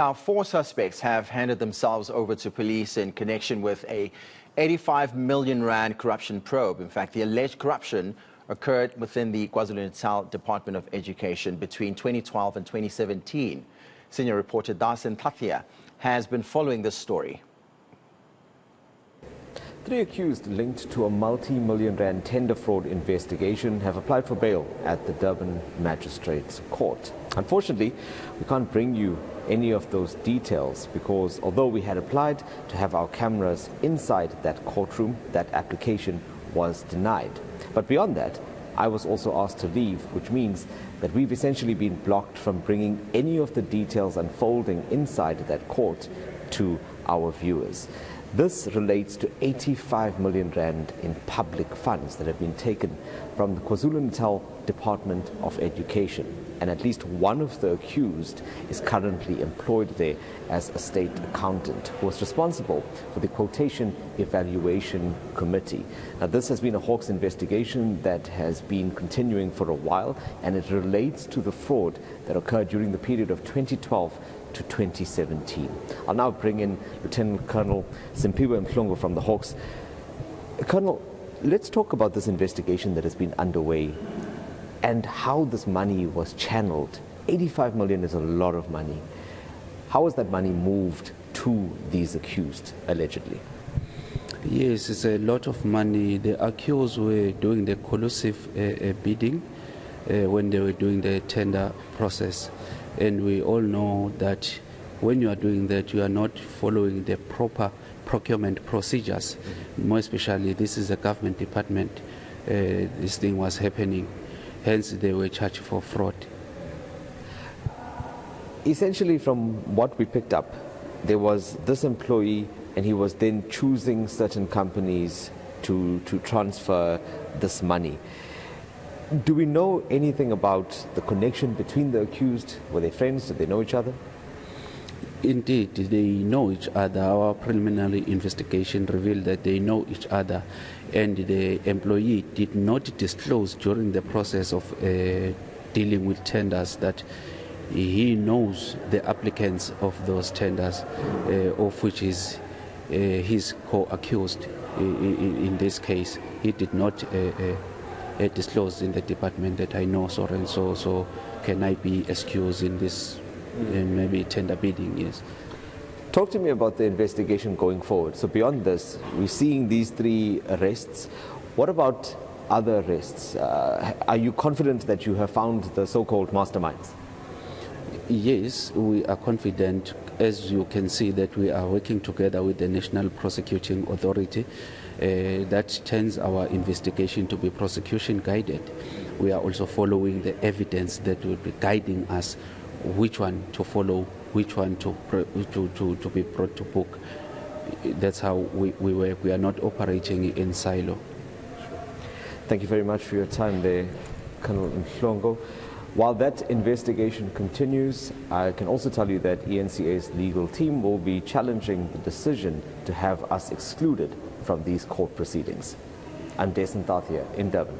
Now, 4 suspects have handed themselves over to police in connection with a 85 million rand corruption probe. In fact, the alleged corruption occurred within the KwaZulu-Natal Department of Education between 2012 and 2017. Senior reporter Dasen Thathiah has been following this story. 3 accused linked to a multi-million rand tender fraud investigation have applied for bail at the Durban Magistrates Court. Unfortunately, we can't bring you any of those details because although we had applied to have our cameras inside that courtroom, that application was denied. But beyond that, I was also asked to leave, which means that we've essentially been blocked from bringing any of the details unfolding inside that court to our viewers. This relates to 85 million rand in public funds that have been taken from the KwaZulu-Natal Department of Education. And at least one of the accused is currently employed there as a state accountant who was responsible for the Quotation Evaluation Committee. Now, this has been a Hawks investigation that has been continuing for a while, and it relates to the fraud that occurred during the period of 2012 to 2017. I'll now bring in Lieutenant Colonel Simpiwe Mhlongo from the Hawks. Colonel, let's talk about this investigation that has been underway and how this money was channeled. 85 million is a lot of money. How was that money moved to these accused, allegedly? Yes, it's a lot of money. The accused were doing the collusive bidding when they were doing the tender process. And we all know that when you are doing that, you are not following the proper procurement procedures. More especially, this is a government department. This thing was happening. Hence, they were charged for fraud. Essentially, from what we picked up, there was this employee, and he was then choosing certain companies to transfer this money. Do we know anything about the connection between the accused? Were they friends? Did they know each other? Indeed, they know each other. Our preliminary investigation revealed that they know each other, and the employee did not disclose during the process of dealing with tenders that he knows the applicants of those tenders, of which is his co-accused. In this case, he did not disclosed in the department that I know so and so, so can I be excused in this maybe tender bidding? Yes. Talk to me about the investigation going forward. So beyond this, we're seeing these 3 arrests. What about other arrests? Are you confident that you have found the so-called masterminds? Yes, we are confident. As you can see, that we are working together with the National Prosecuting Authority. That turns our investigation to be prosecution guided. We are also following the evidence that will be guiding us which one to follow, which one to be brought to book. That's how we work. We are not operating in silo. Thank you very much for your time there, Colonel Mhlongo. While that investigation continues, I can also tell you that eNCA's legal team will be challenging the decision to have us excluded from these court proceedings. I'm Dasen Thathiah in Durban.